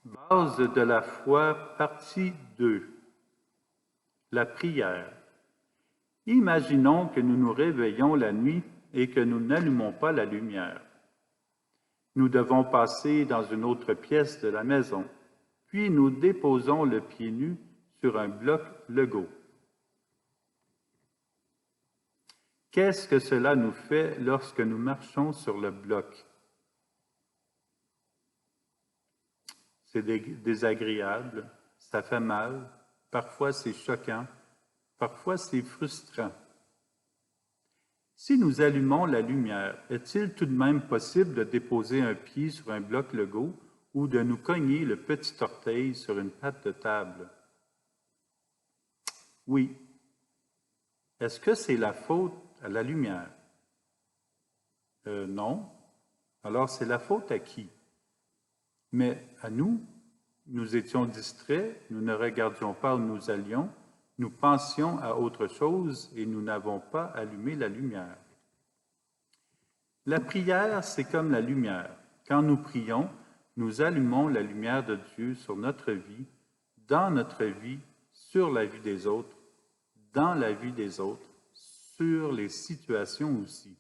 Base de la foi, partie 2. La prière. Imaginons que nous nous réveillons la nuit et que nous n'allumons pas la lumière. Nous devons passer dans une autre pièce de la maison, puis nous déposons le pied nu sur un bloc Lego. Qu'est-ce que cela nous fait lorsque nous marchons sur le bloc? C'est désagréable, ça fait mal, parfois c'est choquant, parfois c'est frustrant. Si nous allumons la lumière, est-il tout de même possible de déposer un pied sur un bloc Lego ou de nous cogner le petit orteil sur une patte de table? Oui. Est-ce que c'est la faute à la lumière? Non. Alors c'est la faute à qui? Mais à nous, nous étions distraits, nous ne regardions pas où nous allions, nous pensions à autre chose et nous n'avons pas allumé la lumière. La prière, c'est comme la lumière. Quand nous prions, nous allumons la lumière de Dieu sur notre vie, dans notre vie, sur la vie des autres, dans la vie des autres, sur les situations aussi.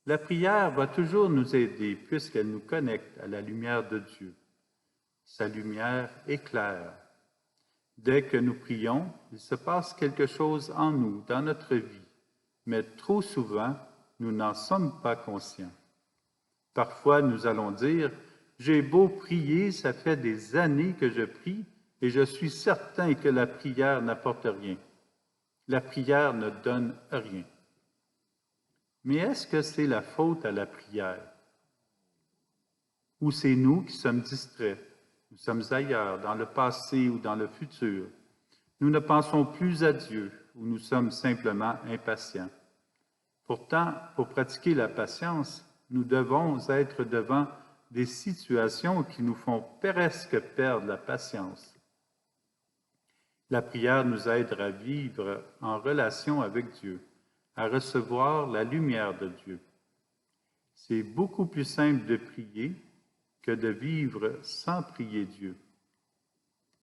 La prière va toujours nous aider puisqu'elle nous connecte à la lumière de Dieu. Sa lumière éclaire. Dès que nous prions, il se passe quelque chose en nous, dans notre vie, mais trop souvent, nous n'en sommes pas conscients. Parfois, nous allons dire, « J'ai beau prier, ça fait des années que je prie et je suis certain que la prière n'apporte rien. La prière ne donne rien. » Mais est-ce que c'est la faute à la prière? Ou c'est nous qui sommes distraits? Nous sommes ailleurs, dans le passé ou dans le futur. Nous ne pensons plus à Dieu ou nous sommes simplement impatients. Pourtant, pour pratiquer la patience, nous devons être devant des situations qui nous font presque perdre la patience. La prière nous aide à vivre en relation avec Dieu, à recevoir la lumière de Dieu. C'est beaucoup plus simple de prier que de vivre sans prier Dieu.